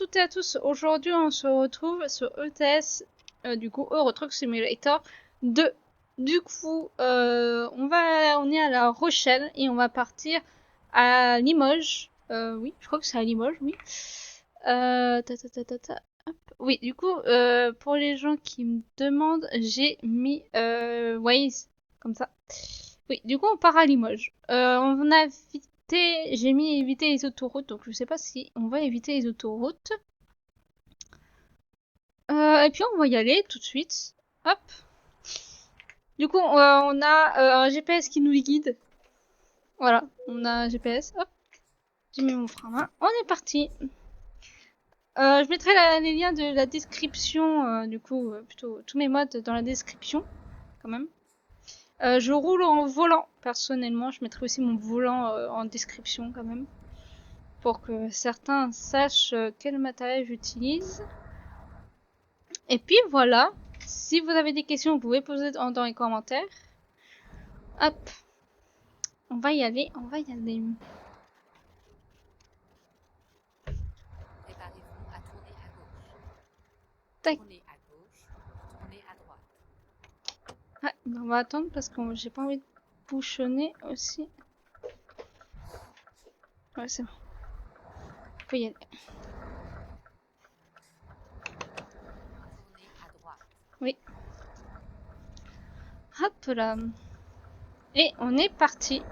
toutes et à tous, aujourd'hui on se retrouve sur ETS, du coup Euro Truck Simulator 2. Du coup, on est à La Rochelle et on va partir à Limoges. Oui, je crois que c'est à Limoges, oui. Hop. Oui, du coup, pour les gens qui me demandent, j'ai mis Waze, comme ça. Oui, du coup on part à Limoges. On a j'ai mis éviter les autoroutes, donc je sais pas si on va éviter les autoroutes. Et puis on va y aller tout de suite. Hop. Du coup, on a un GPS qui nous guide. Voilà, on a un GPS. Hop. J'ai mis mon frein à main. On est parti. Je mettrai les liens de la description, du coup, plutôt tous mes modes dans la description, quand même. Je roule en volant, personnellement. Je mettrai aussi mon volant en description, quand même. Pour que certains sachent quel matériel j'utilise. Et puis voilà, si vous avez des questions, vous pouvez poser dans les commentaires. Hop, on va y aller, on va y aller. Préparez-vous à tourner à gauche. Tac. Tournez à gauche, tournez à droite. Ah, on va attendre parce que j'ai pas envie de bouchonner aussi. Ouais, c'est bon. Faut y aller. Tournez à droite. Oui. Hop là. Et on est parti.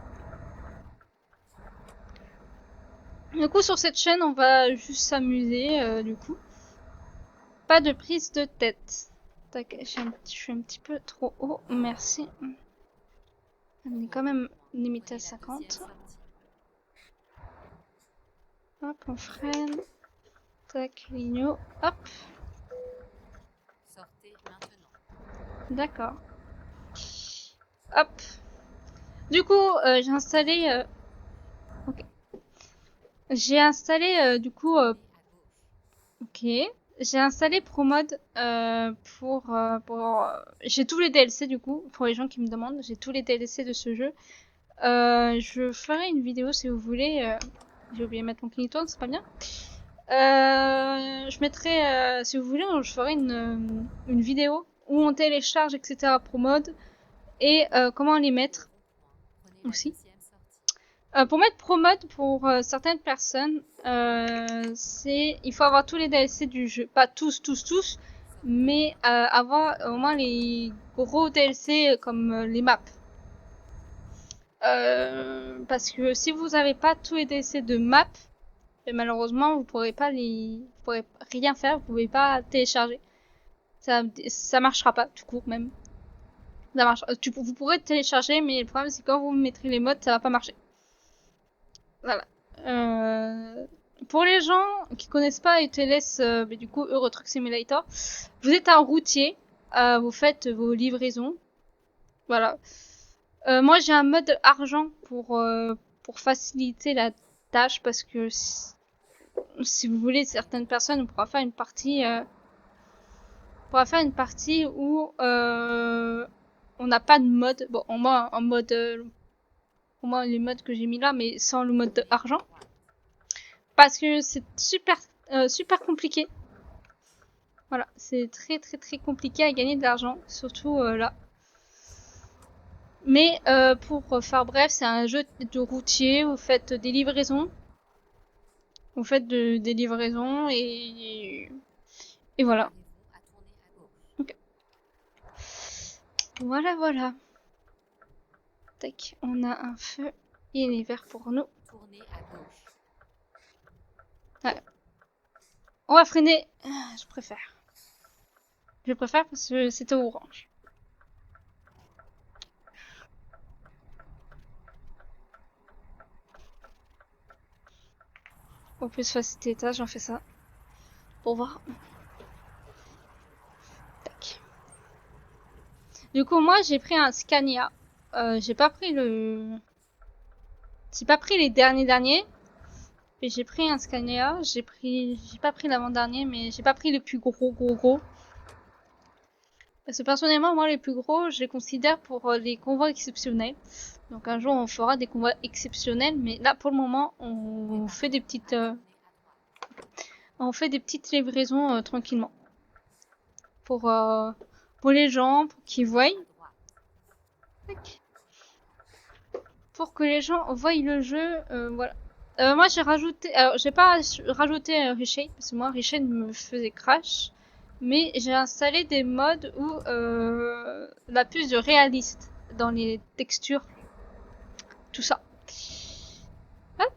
Du coup, sur cette chaîne, on va juste s'amuser, du coup. Pas de prise de tête. Tac, je suis un petit peu trop haut, merci. On est quand même limité à 50. Hop, on freine. Tac, ligno. Hop. Sortez maintenant. D'accord. Hop. Du coup, j'ai installé... Ok. J'ai installé, du coup... Ok. J'ai installé ProMod pour... J'ai tous les DLC, du coup, pour les gens qui me demandent. J'ai tous les DLC de ce jeu. Je ferai une vidéo, si vous voulez. J'ai oublié de mettre mon clignotant, c'est pas bien. Je mettrai... si vous voulez, je ferai une vidéo où on télécharge, etc. ProMod. Et comment les mettre aussi. Pour mettre ProMod pour certaines personnes, il faut avoir tous les DLC du jeu. Pas tous, mais avoir au moins les gros DLC comme les maps. Parce que si vous n'avez pas tous les DLC de maps, malheureusement vous pourrez rien faire, vous pouvez pas télécharger. Ça marchera pas, tout court même. Ça marche. Vous pourrez télécharger, mais le problème c'est que quand vous mettrez les mods, ça va pas marcher. Voilà. Pour les gens qui connaissent pas ETLS, du coup Euro Truck Simulator, vous êtes un routier, vous faites vos livraisons. Voilà. Moi j'ai un mode argent pour faciliter la tâche parce que si vous voulez, certaines personnes, on pourra faire une partie où on n'a pas de mode. Bon, au moins en mode au moins les modes que j'ai mis là, mais sans le mode de argent. Parce que c'est super compliqué. Voilà, c'est très compliqué à gagner de l'argent, surtout là. Mais pour faire bref, c'est un jeu de routier, vous faites des livraisons. Vous faites des livraisons et voilà. Okay. Voilà. Tac, on a un feu et il est vert pour nous. Tournez à gauche. Ouais. On va freiner. Je préfère. Je préfère parce que c'était orange. Au plus facilité tâche, j'en fais ça. Pour voir. Tac. Du coup, moi, j'ai pris un Scania. J'ai pas pris les derniers. Mais j'ai pris un Scania. J'ai pas pris l'avant-dernier, mais j'ai pas pris le plus gros. Parce que personnellement, moi, les plus gros, je les considère pour les convois exceptionnels. Donc un jour, on fera des convois exceptionnels, mais là, pour le moment, on fait des petites... on fait des petites livraisons tranquillement. Pour les gens, pour qu'ils voient. À droite. Tac. Pour que les gens voient le jeu, voilà. Moi j'ai rajouté, alors j'ai pas rajouté Reshade, parce que moi Reshade me faisait crash. Mais j'ai installé des modes où la plus de réaliste dans les textures, tout ça. Hop.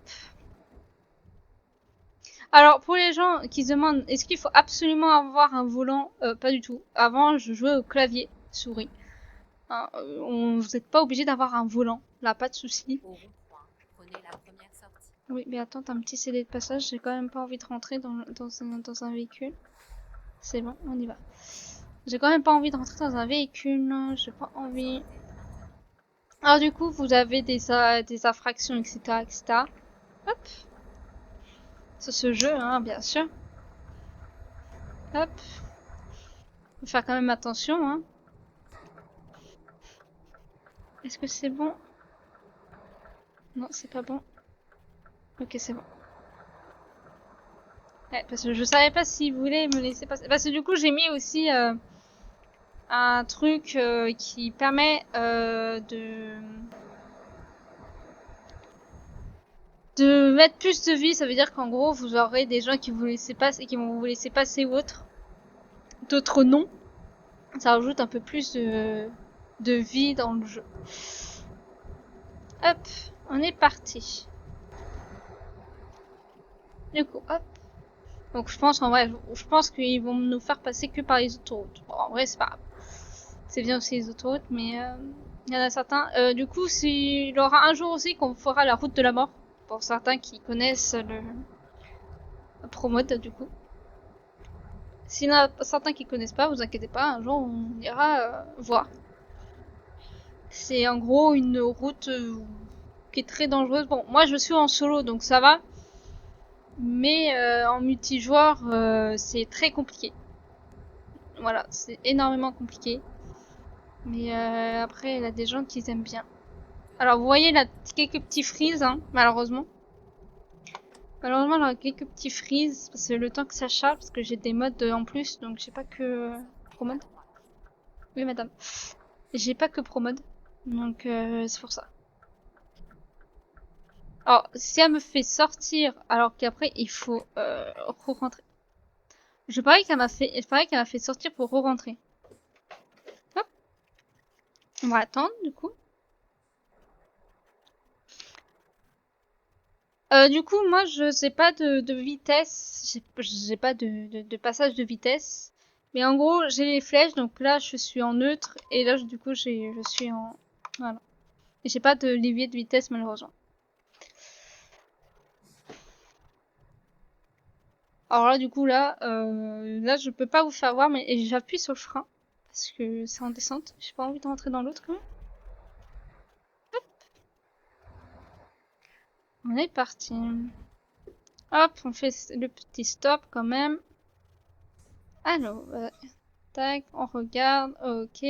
Alors pour les gens qui se demandent est-ce qu'il faut absolument avoir un volant, pas du tout. Avant je jouais au clavier souris. Hein, vous n'êtes pas obligé d'avoir un volant, là pas de souci. Au rond-point, prenez la première sortie. Oui mais attends, t'as un petit CD de passage, j'ai quand même pas envie de rentrer dans un véhicule. C'est bon, on y va. J'ai quand même pas envie de rentrer dans un véhicule, j'ai pas envie. Sortez maintenant. Alors du coup, vous avez des infractions, etc., etc. Hop. C'est ce jeu, hein, bien sûr. Hop. Faut faire quand même attention, hein. Est-ce que c'est bon? Non, c'est pas bon. Ok, c'est bon. Ouais, parce que je savais pas si vous voulez me laisser passer. Parce que du coup, j'ai mis aussi un truc qui permet de mettre plus de vie. Ça veut dire qu'en gros, vous aurez des gens qui vous laissez passer, qui vont vous laisser passer ou autre. D'autres non. Ça rajoute un peu plus de vie dans le jeu. Hop, on est parti. Du coup, hop. Donc je pense en vrai, je pense qu'ils vont nous faire passer que par les autoroutes. Bon, en vrai, c'est pas grave. C'est bien aussi les autoroutes, mais il y en a certains. Du coup, il y aura un jour aussi qu'on fera la route de la mort. Pour certains qui connaissent le ProMode, du coup. S'il y en a certains qui connaissent pas, vous inquiétez pas, un jour on ira voir. C'est en gros une route qui est très dangereuse. Bon, moi je suis en solo donc ça va. Mais en multijoueur, c'est très compliqué. Voilà, c'est énormément compliqué. Mais après, il y a des gens qui aiment bien. Alors vous voyez là, quelques petits freeze, hein, malheureusement. Malheureusement, il y a quelques petits freeze, parce que le temps que ça charge, parce que j'ai des modes en plus, donc j'ai pas que Pro Mode. Oui, madame. J'ai pas que Pro Mode, donc c'est pour ça. Alors, si elle me fait sortir, alors qu'après il faut re-rentrer. Je parie qu'elle m'a fait sortir pour re-rentrer. Hop. On va attendre du coup. Du coup, moi, je sais pas de vitesse. J'ai pas de passage de vitesse. Mais en gros, j'ai les flèches, donc là, je suis en neutre. Et là, du coup, je suis en... Voilà. Et j'ai pas de levier de vitesse, malheureusement. Alors là, du coup, là, je peux pas vous faire voir, mais j'appuie sur le frein. Parce que c'est en descente. J'ai pas envie de rentrer dans l'autre, quand même. Hop. On est parti. Hop, on fait le petit stop, quand même. Alors, tac, on regarde, ok.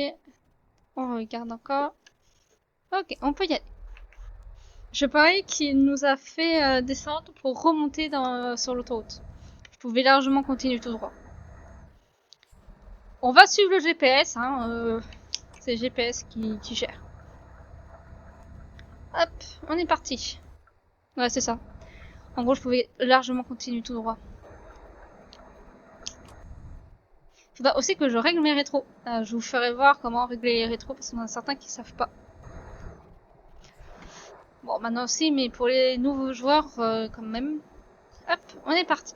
On regarde encore. Ok, on peut y aller. Je parie qu'il nous a fait descendre pour remonter sur l'autoroute. Vous pouvez largement continuer tout droit. On va suivre le GPS, hein. C'est le GPS qui gère. Hop, on est parti. Ouais, c'est ça. En gros, je pouvais largement continuer tout droit. Faudra aussi que je règle mes rétros. Je vous ferai voir comment régler les rétros parce qu'il y en a certains qui savent pas. Bon, maintenant aussi, mais pour les nouveaux joueurs, quand même. Hop, on est parti.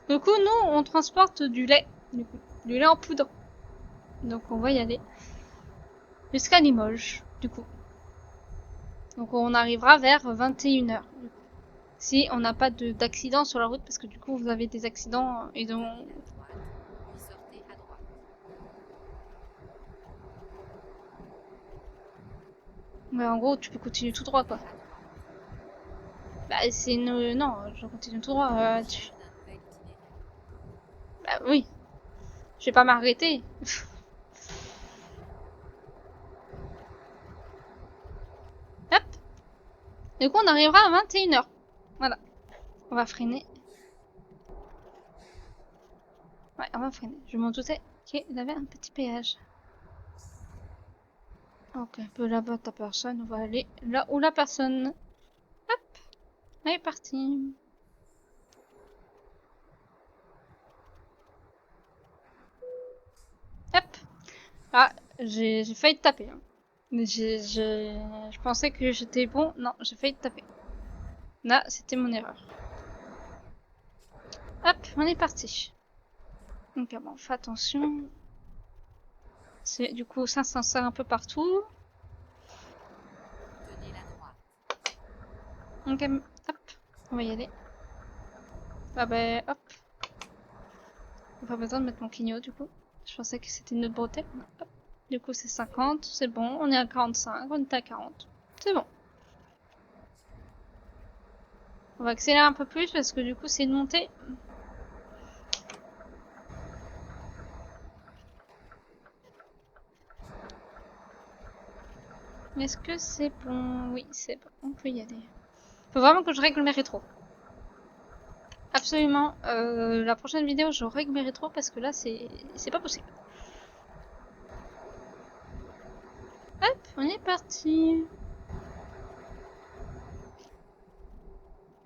Du coup, nous, on transporte du lait. Du lait en poudre. Donc, on va y aller. Jusqu'à Limoges, du coup. Donc, on arrivera vers 21h. Si on n'a pas d'accident sur la route, parce que du coup, vous avez des accidents et donc... Prenez la droite, puis sortez à droite. Ouais, en gros, tu peux continuer tout droit, quoi. À droite. Bah, c'est une... Non, je continue tout droit. D'un nouvel itinéraire. Bah, oui. Je vais pas m'arrêter. Hop. Du coup, on arrivera à 21h. Voilà. On va freiner. Ouais, on va freiner. Je m'en doutais qu'il avait un petit péage. Ok, peu là-bas t'as personne. On va aller là où la personne. Hop, elle est partie. Hop. Ah, j'ai failli te taper. Hein. Je pensais que j'étais bon. Non, j'ai failli te taper. Là, c'était mon erreur. Hop, on est parti. Donc, bon, on fait attention. C'est du coup, ça s'insère un peu partout. Tenez la droite. Donc, hop, on va y aller. Ah ben, hop. Pas besoin de mettre mon clignot du coup. Je pensais que c'était une autre bretelle. Hop. Du coup, c'est 50, c'est bon. On est à 45, on est à 40. C'est bon. On va accélérer un peu plus parce que du coup, c'est une montée. Est-ce que c'est bon? Oui, c'est bon. On peut y aller. Faut vraiment que je règle mes rétros. Absolument. La prochaine vidéo, je règle mes rétros parce que là, c'est pas possible. Hop, on est parti.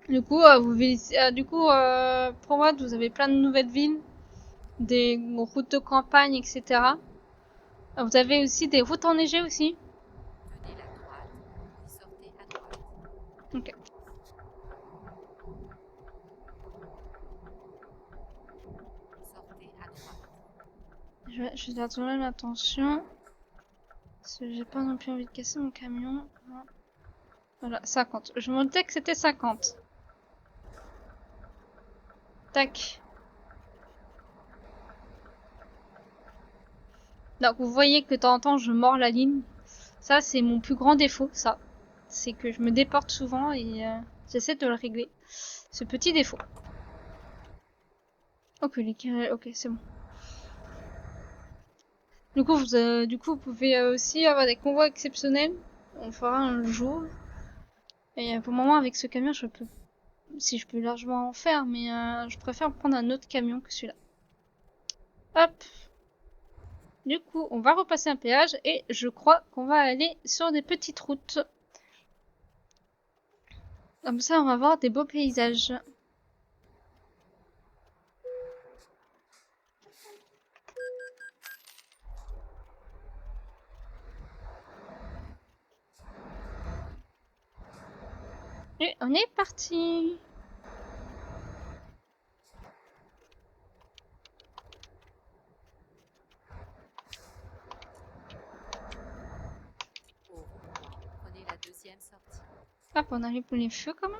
Du coup, pour moi, vous avez plein de nouvelles villes, des routes de campagne, etc. Vous avez aussi des routes enneigées aussi. Tenez la droite, puis sortez à droite. Ok. Sortez à droite. Je vais faire tout de même attention. Parce que j'ai pas non plus envie de casser mon camion. Voilà, 50. Je me disais que c'était 50. Tac. Donc vous voyez que de temps en temps je mords la ligne. Ça c'est mon plus grand défaut, ça. C'est que je me déporte souvent et j'essaie de le régler. Ce petit défaut. Ok, ok, c'est bon. Du coup, vous pouvez aussi avoir des convois exceptionnels. On fera un jour. Et pour le moment, avec ce camion, si je peux largement en faire, mais je préfère prendre un autre camion que celui-là. Hop. Du coup, on va repasser un péage et je crois qu'on va aller sur des petites routes. Comme ça, on va voir des beaux paysages. Et on est parti. Au rond-point, prenez la deuxième sortie. Hop, on arrive pour les feux quand même.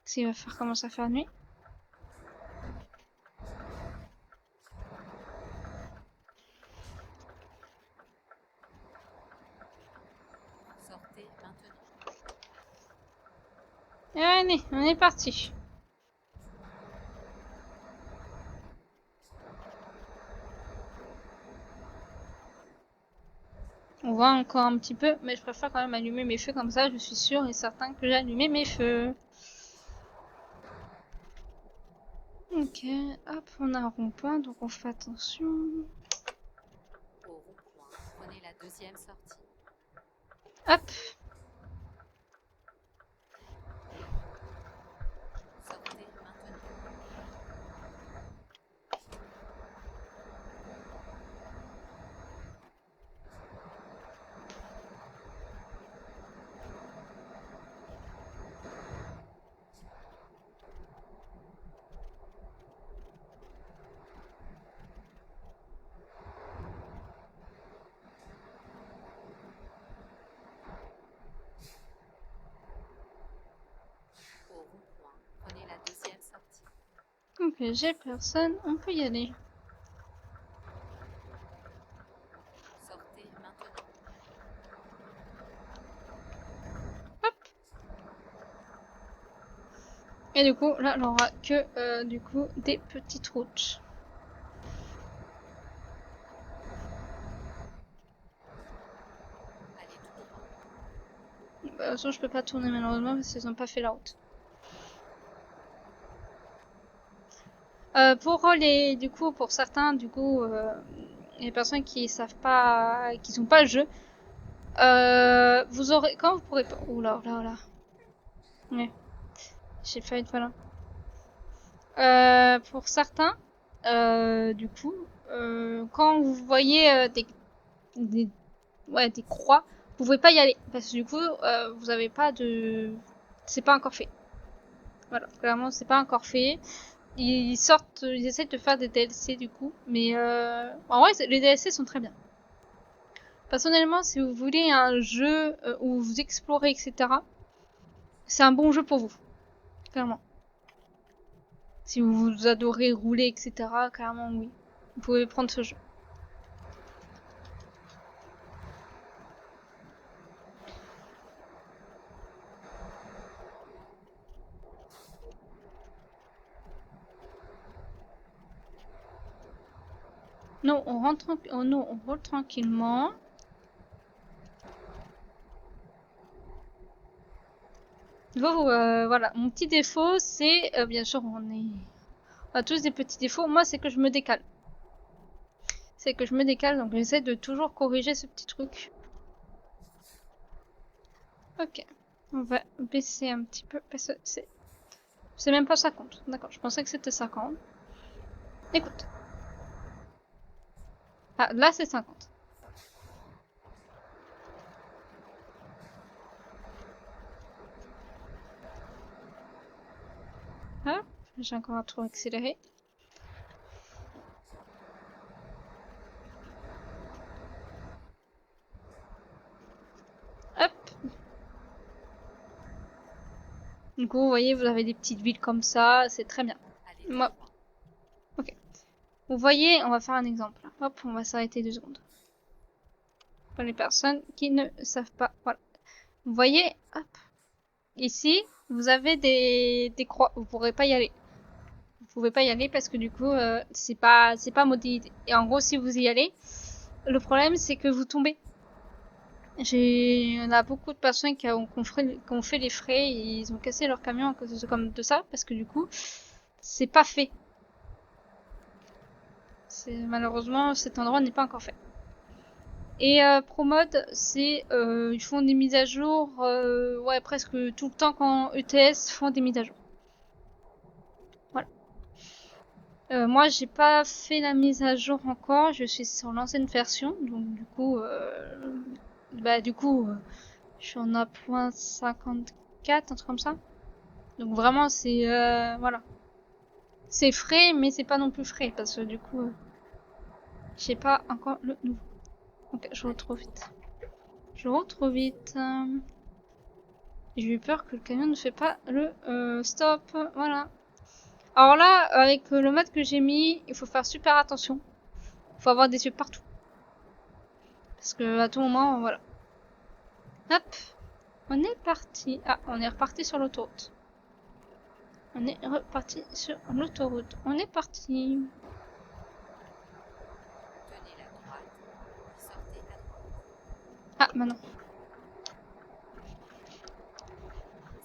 S'il va faire commencer à faire nuit. Sortez maintenant. Et allez, on est parti. On voit encore un petit peu, mais je préfère quand même allumer mes feux comme ça. Je suis sûre et certain que j'ai allumé mes feux. Ok, hop, on a un rond-point, donc on fait attention. Au rond-point, prenez la deuxième sortie. Hop. Sortez maintenant. Au rond-point, prenez la deuxième sortie. Ok, j'ai personne, on peut y aller. Sortez maintenant. Et du coup, là, on aura que du coup des petites routes. Allez tout droit. toute façon, je peux pas tourner malheureusement parce qu'ils ont pas fait la route. Pour certains, les personnes qui savent pas, qui sont pas le jeu, vous aurez, quand vous pourrez pas, oula, oula, oula. Ouais. J'ai failli être malin. Pour certains, quand vous voyez des croix, vous pouvez pas y aller parce que du coup, vous avez pas de, c'est pas encore fait. Voilà, clairement, c'est pas encore fait. Ils essaient de faire des DLC du coup, mais en vrai, les DLC sont très bien. Personnellement, si vous voulez un jeu où vous explorez, etc., c'est un bon jeu pour vous, clairement. Si vous adorez rouler, etc., clairement oui. Vous pouvez prendre ce jeu. Non, on rentre, non, on roule tranquillement. Voilà, mon petit défaut, c'est, bien sûr, on a tous des petits défauts. Moi, c'est que je me décale. Donc j'essaie de toujours corriger ce petit truc. Ok, on va baisser un petit peu parce que c'est même pas 50. D'accord, je pensais que c'était 50. Écoute. Ah, là c'est 50. Hop, j'ai encore un tour accéléré. Hop. Du coup, vous voyez, vous avez des petites villes comme ça, c'est très bien. Moi, ok. Vous voyez, on va faire un exemple. Hop, on va s'arrêter 2 secondes. Pour les personnes qui ne savent pas, voilà. Vous voyez, hop. Ici, vous avez des croix. Vous pourrez pas y aller. Vous pouvez pas y aller parce que du coup, c'est pas modélisé. Et en gros, si vous y allez, le problème c'est que vous tombez. On a beaucoup de personnes qui ont fait les frais et ils ont cassé leur camion à cause de ça parce que du coup, c'est pas fait. Malheureusement, cet endroit n'est pas encore fait. Et ProMod, ils font des mises à jour, presque tout le temps quand ETS font des mises à jour. Voilà. Moi, j'ai pas fait la mise à jour encore. Je suis sur l'ancienne version, donc du coup, je suis en A.54, un truc comme ça. Donc vraiment, voilà. C'est frais, mais c'est pas non plus frais parce que du coup, j'ai pas encore le nouveau. Ok, je roule trop vite. J'ai eu peur que le camion ne fait pas le stop. Voilà. Alors là, avec le mode que j'ai mis, il faut faire super attention. Il faut avoir des yeux partout. Parce que à tout moment, voilà. Hop. On est parti. Ah, on est reparti sur l'autoroute. On est parti. Tenez la droite, puis sortez à droite. Ah, maintenant.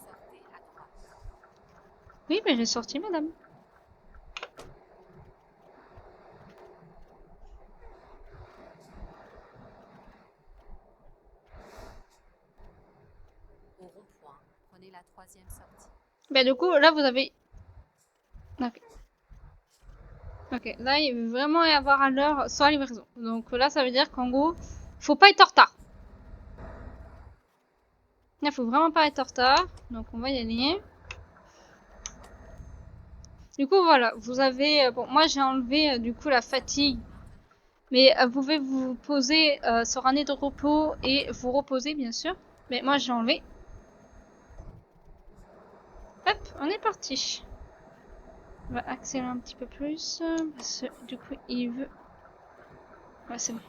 Sortez à droite. Oui, mais j'ai sorti, madame. Au rond-point, prenez la 3e sortie. Bah, du coup, là, vous avez... Ok. Ok, là, il veut vraiment y avoir à l'heure sans livraison. Donc là, ça veut dire qu'en gros, faut pas être en retard. Là, faut vraiment pas être en retard. Donc, on va y aller. Du coup, voilà, vous avez... bon, moi, j'ai enlevé, du coup, la fatigue. Mais vous pouvez vous poser sur un nez de repos et vous reposer, bien sûr. Mais moi, j'ai enlevé. Hop, on est parti. On va accélérer un petit peu plus. Parce que, du coup, il veut... Ouais, c'est bon.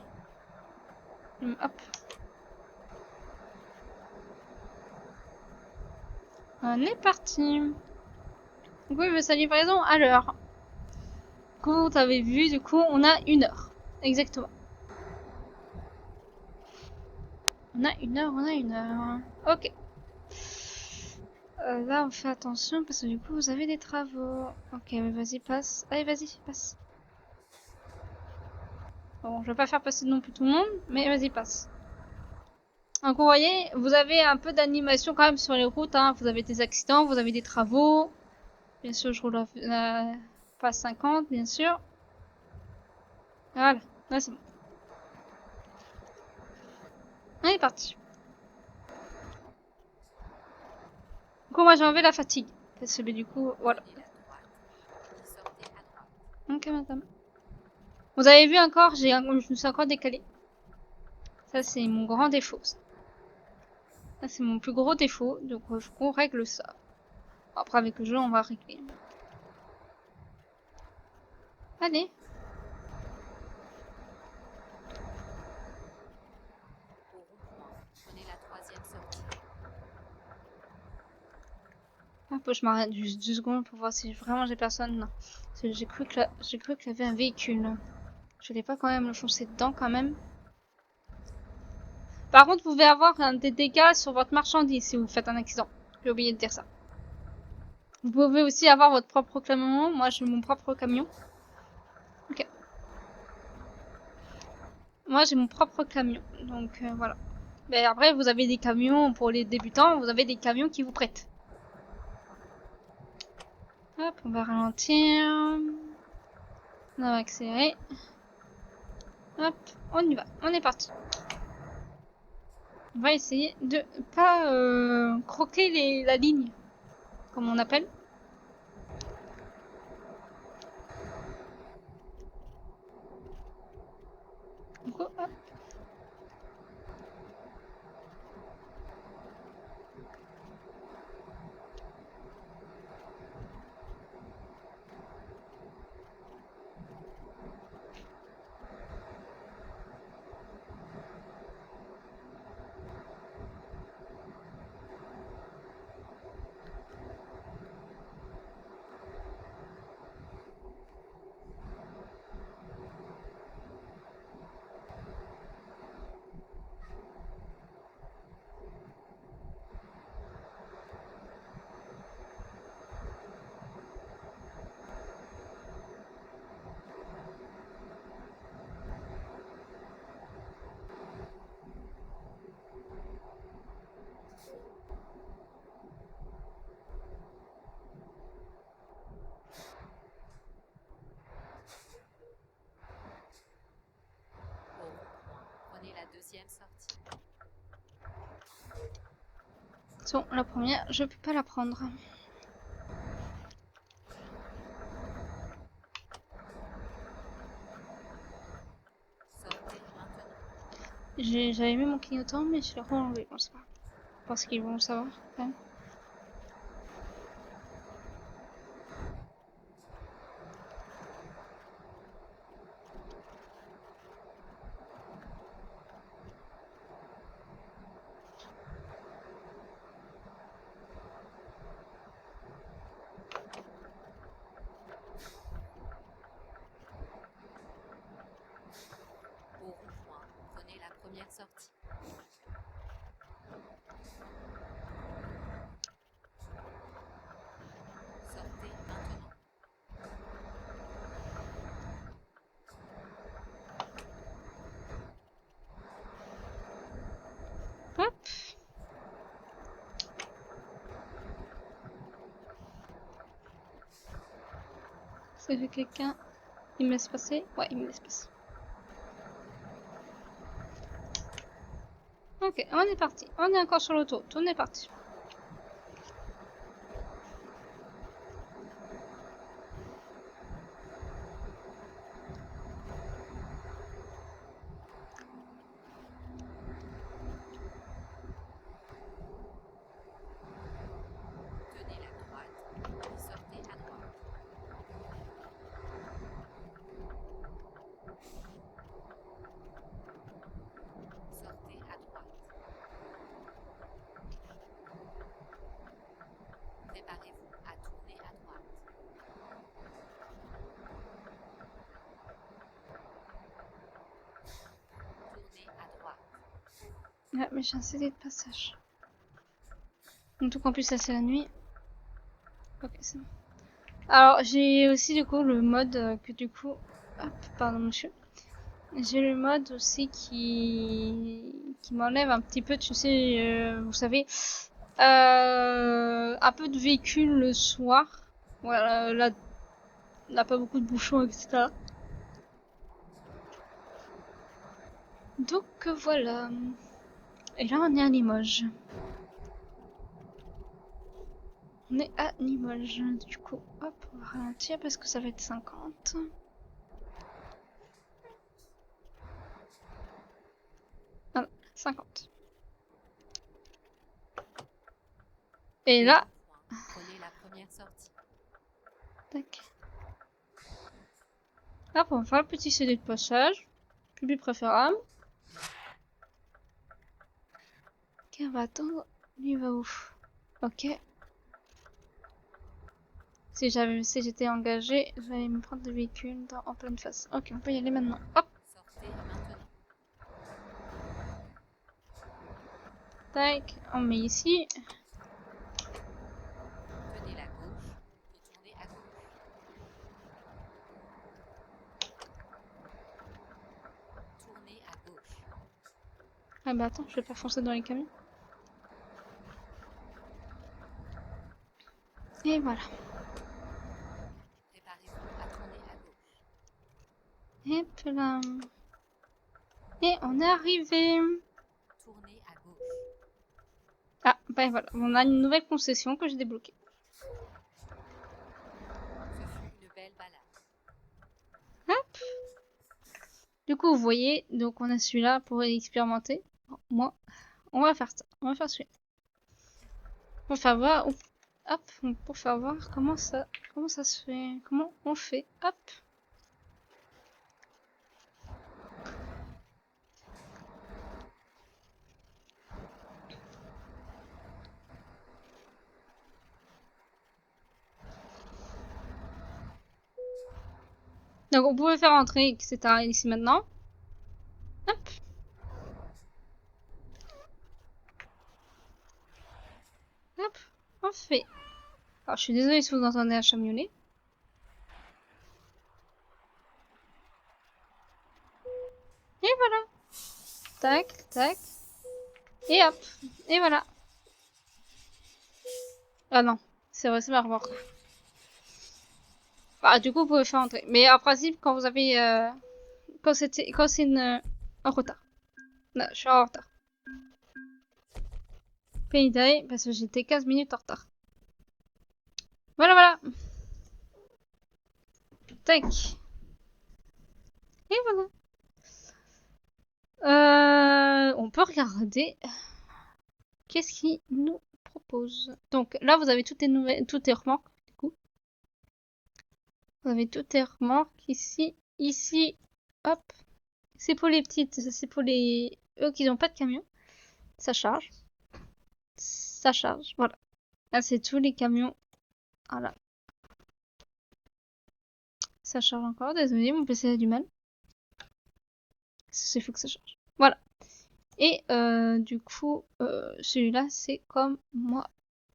Hop. On est parti. Du coup, il veut sa livraison à l'heure. Comme vous avez vu, du coup, on a 1 heure. Exactement. On a 1 heure. Ok. Là, on fait attention parce que du coup, vous avez des travaux. Ok, mais vas-y, passe. Allez, vas-y, passe. Bon, je vais pas faire passer non plus tout le monde, mais vas-y, passe. Donc, vous voyez, vous avez un peu d'animation quand même sur les routes. Hein. Vous avez des accidents, vous avez des travaux. Bien sûr, je roule pas 50, bien sûr. Voilà, là c'est bon. On est parti. Du coup, moi j'ai enlevé la fatigue. Parce que du coup, voilà. Prenez la droite, puis sortez à droite. Ok, madame. Vous avez vu encore, je me suis encore décalée. Ça, c'est mon grand défaut. Ça, c'est mon plus gros défaut. Donc, il faut qu'on règle ça. Après, avec le jeu, on va régler. Allez. Au rond-point, prenez la troisième sortie. Hop, je m'arrête juste 2 secondes pour voir si vraiment j'ai personne. Non. Parce que j'ai cru qu'il y avait un véhicule. Je vais pas quand même le foncer dedans quand même. Par contre, vous pouvez avoir des dégâts sur votre marchandise si vous faites un accident. J'ai oublié de dire ça. Vous pouvez aussi avoir votre propre camion. Moi, j'ai mon propre camion. Ok. Moi, j'ai mon propre camion. Donc, voilà. Mais après, vous avez des camions pour les débutants. Vous avez des camions qui vous prêtent. Hop, on va ralentir. On va accélérer. Hop, on y va. On est parti. On va essayer de pas croquer la ligne, comme on appelle. Du coup, hop. Au rond-point, prenez la deuxième sortie. Bon, la première, je peux pas la prendre. Sortez maintenant. J'avais mis mon clignotant, mais je l'ai re-enlevé. Bon, c'est pas grave. Parce qu'ils vont le savoir, quand même. Au rond-point, prenez la première sortie. Sortez maintenant. Hop. Est-ce que j'ai quelqu'un? Il me laisse passer? Ouais, il me laisse passer. Ok, on est parti. On est encore sur l'autoroute. On est parti. Tenez la droite, puis sortez à droite. Sortez à droite. Préparez-vous à tourner à droite. Tournez à droite. Ouais, mais j'ai un CD de passage. Donc en plus ça c'est la nuit. Ok, c'est bon. Alors j'ai aussi du coup le mode que du coup... Hop, pardon monsieur. J'ai le mode aussi qui m'enlève un petit peu, tu sais, vous savez, un peu de véhicule le soir. Voilà, là, on n'a pas beaucoup de bouchons, etc. Donc voilà. Et là, on est à Limoges. On est à Limoges. Du coup, hop, on va ralentir parce que ça va être 50. Voilà, 50. Et Les là, ronds-points. Prenez la première sortie. tac. Hop, on va faire le petit CD de passage. Public préférable. Ok, on va attendre. Lui, il va où? Ok. Si j'étais engagé, j'allais me prendre le véhicule en pleine face. Ok, on peut y aller maintenant. Hop, Sortez maintenant. tac, on met ici. Tenez la gauche, puis tournez à gauche. Tournez à gauche. Ah bah attends, je vais pas foncer dans les camions. Et voilà. Préparez-vous à tourner à gauche. Hop là. Et on est arrivé. Tournez à gauche. Ah, bah voilà, on a une nouvelle concession que j'ai débloquée. Ce fut une belle balade. Hop. Du coup, vous voyez, donc on a celui-là pour expérimenter. Bon, moi, on va faire ça. On va faire celui-là. Pour faire voir, hop, pour faire voir comment ça se fait, comment on fait. Hop. Donc on pouvait faire entrer, etc. ici maintenant. Hop. Hop. On fait. Alors je suis désolée si vous entendez un chat miauler. Et voilà. Tac, tac. Et hop. Et voilà. Ah non. C'est vrai, c'est ma remorque. Bah du coup vous pouvez faire entrer. Mais en principe quand vous avez... quand c'est une... en retard. Non, je suis en retard. Pénitaille, parce que j'étais 15 minutes en retard. Voilà, voilà. Tac. Et voilà. On peut regarder qu'est-ce qu'il nous propose. Donc là, vous avez toutes les nouvelles, toutes les remorques. Du coup, vous avez toutes les remorques ici, ici. Hop. C'est pour les petites, c'est pour les eux qui n'ont pas de camion. Ça charge. Ça charge. Voilà. Là, c'est tous les camions. Voilà. Ça charge encore. Désolé, mon PC a du mal. Il faut que ça charge. Voilà. Et du coup, celui-là, c'est comme moi.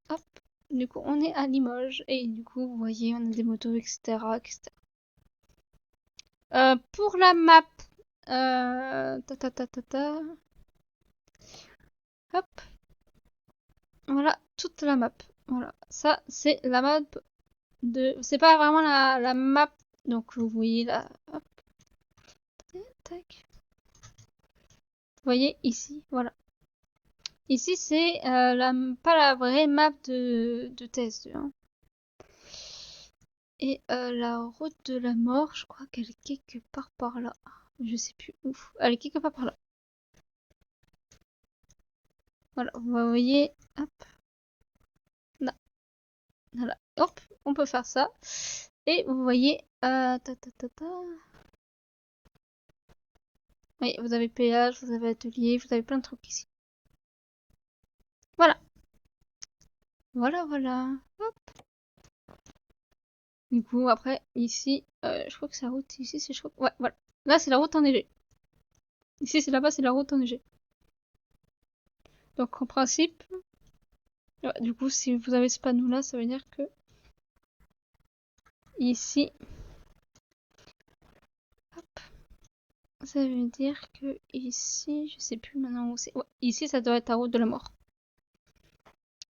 Hop. Du coup, on est à Limoges. Et du coup, vous voyez, on a des motos, etc. etc. Pour la map. Ta ta ta ta ta. Hop. Voilà, toute la map. Voilà. Ça, c'est la map de... C'est pas vraiment la map. Donc, vous voyez là. Hop. Tac. Vous voyez ici. Voilà. Ici, c'est pas la vraie map de TS2. Hein. Et la route de la mort, je crois qu'elle est quelque part par là. Je sais plus où. Elle est quelque part par là. Voilà, vous voyez. Hop. Là. Voilà. Hop, on peut faire ça. Et vous voyez. Ta, ta, ta, ta. Oui, vous avez péage, vous avez atelier, vous avez plein de trucs ici. Voilà. Voilà, voilà. Hop. Du coup, après, ici, je crois que c'est la route. Ici, c'est... Ouais, voilà. Là, c'est la route enneigée. Ici, c'est là-bas, c'est la route enneigée. Donc, en principe, Ouais, du coup, si vous avez ce panneau là, ça veut dire que ici, hop, ça veut dire que ici, je sais plus maintenant où c'est. Ouais, ici, ça doit être la route de la mort.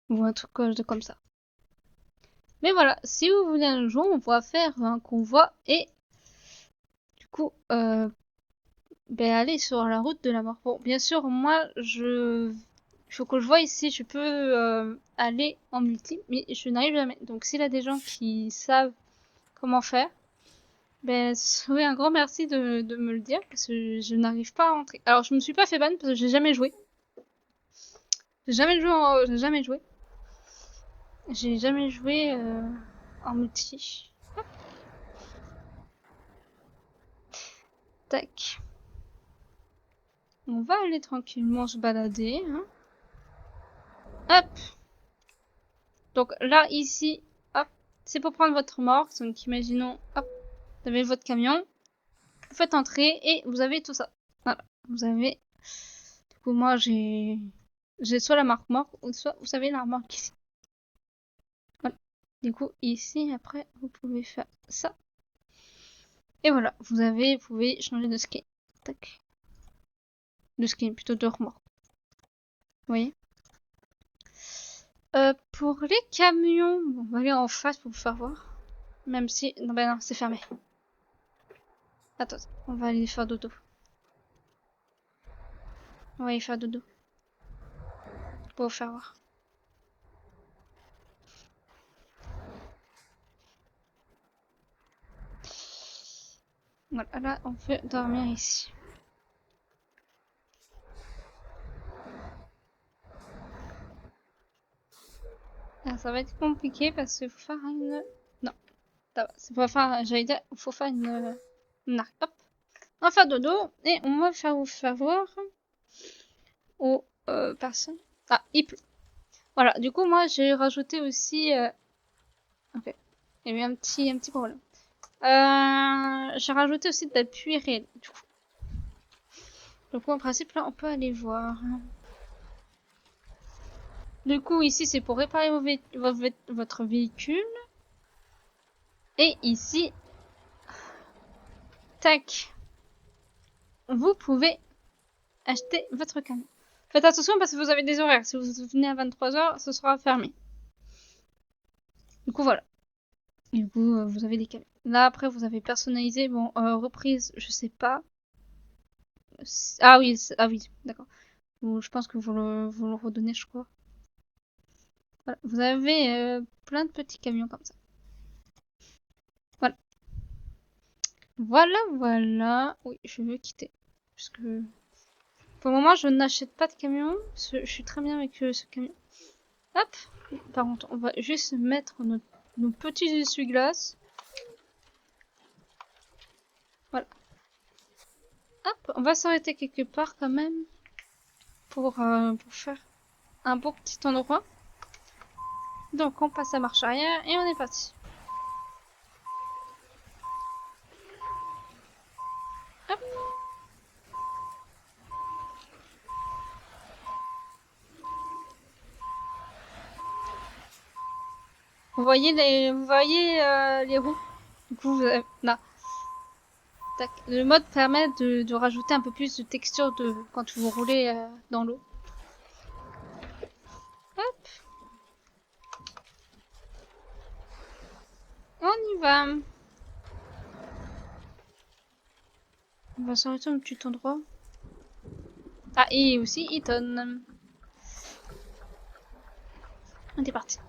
Ou un truc comme ça. Mais voilà, si vous voulez un jour, on pourra faire un convoi et du coup, ben, aller sur la route de la mort. Bon, bien sûr, moi, il faut que je vois ici, je peux aller en multi, mais je n'arrive jamais. Donc, s'il y a des gens qui savent comment faire, ben, ce serait un grand merci de me le dire, parce que je n'arrive pas à rentrer. Alors, je me suis pas fait ban parce que j'ai jamais joué. J'ai jamais joué j'ai jamais joué. J'ai jamais joué en multi. Hop. Tac. On va aller tranquillement se balader. Hein. Hop. Donc là, ici, hop, c'est pour prendre votre mort. Donc imaginons, hop, vous avez votre camion. Vous faites entrer et vous avez tout ça. Voilà. Vous avez... Du coup, moi, j'ai soit la marque mort, ou soit vous avez la marque ici. Voilà. Du coup, ici, après, vous pouvez faire ça. Et voilà, vous pouvez changer de skin. Tac. De skin, plutôt de remorque. Vous voyez? Pour les camions, on va aller en face pour vous faire voir. Même si... Non, ben non, c'est fermé. Attends, on va aller faire dodo. On va aller faire dodo. Pour vous faire voir. Voilà, là, on peut dormir ici. Alors, ça va être compliqué parce qu'il faut faire une... Non, ça va. C'est pas faire... J'allais dire, il faut faire une arc. Hop. On va faire dodo et on va vous faire voir aux personnes. Ah, il pleut. Voilà, du coup, moi, j'ai rajouté aussi... Ok. Il y a eu un petit problème. J'ai rajouté aussi de la pluie réelle, du coup. Donc, en principe, là, on peut aller voir. Du coup, ici, c'est pour réparer votre véhicule. Et ici, tac, vous pouvez acheter votre camion. Faites attention parce que vous avez des horaires. Si vous venez à 23h, ce sera fermé. Du coup, voilà. Du coup, vous avez des camions. Là, après, vous avez personnalisé. Bon, reprise, je sais pas. Ah oui, d'accord. Je pense que vous le redonnez, je crois. Voilà. Vous avez plein de petits camions comme ça. Voilà. Voilà. Oui, je veux quitter. Parce que pour le moment, je n'achète pas de camion. Je suis très bien avec ce camion. Hop. Par contre, on va juste mettre nos petits essuie-glaces. Voilà. Hop, on va s'arrêter quelque part quand même pour faire un beau petit endroit. Donc on passe à marche arrière et on est parti. Hop. Vous voyez les roues. Du coup, vous avez, là. Tac. Le mode permet de rajouter un peu plus de texture quand vous roulez dans l'eau. Hop. On y va. On va s'arrêter un petit endroit. Ah, et aussi Eton. On est parti.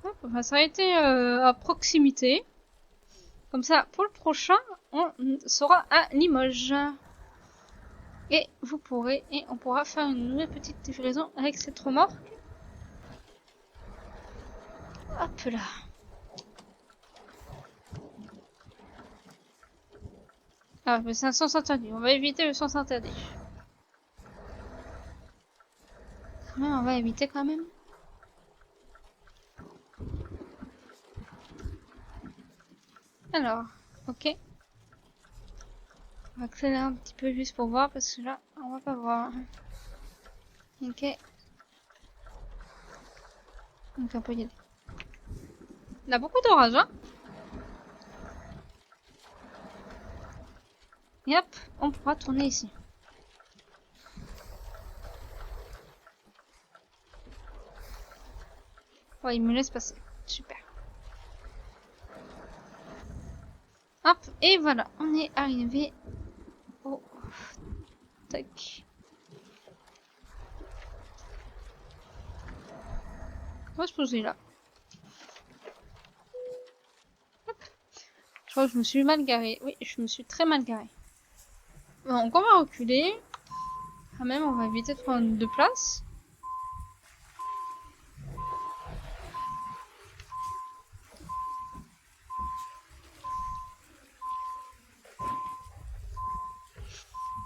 Hop, on va s'arrêter à proximité. Comme ça, pour le prochain, on sera à Limoges. Et on pourra faire une nouvelle petite livraison avec cette remorque. Hop là. Ah, mais c'est un sens interdit. On va éviter le sens interdit. Ouais, on va éviter quand même. Alors, ok. On va accélérer un petit peu juste pour voir parce que là, on va pas voir. Ok. Donc on peut y aller. On a beaucoup d'orage, hein. Et hop, on pourra tourner ici. Ouais, il me laisse passer. Super. Hop, et voilà, on est arrivé au... Tac. On va se poser là. Hop. Je crois que je me suis mal garée. Oui, je me suis très mal garée. Bon, donc on va reculer. Quand même, on va éviter de prendre de place.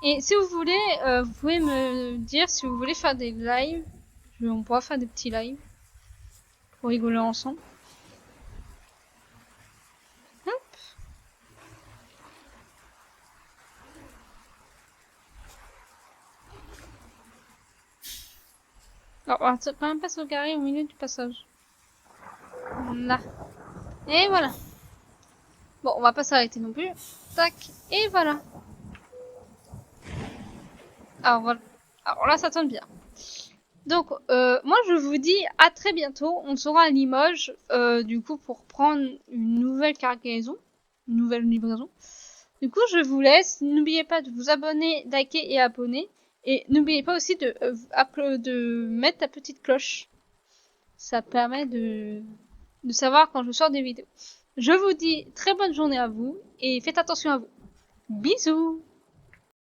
Et si vous voulez, vous pouvez me dire si vous voulez faire des lives. On pourra faire des petits lives. Pour rigoler ensemble. Hop. Alors, on va quand même pas sauvegarder au milieu du passage. Là. Et voilà. Bon, on va pas s'arrêter non plus. Tac. Et voilà. Alors voilà. Alors là, ça tourne bien. Donc, moi, je vous dis à très bientôt. On sera à Limoges, du coup, pour prendre une nouvelle cargaison. Une nouvelle livraison. Du coup, je vous laisse. N'oubliez pas de vous abonner, liker et abonner. Et n'oubliez pas aussi de mettre la petite cloche. Ça permet de savoir quand je sors des vidéos. Je vous dis très bonne journée à vous et faites attention à vous. Bisous!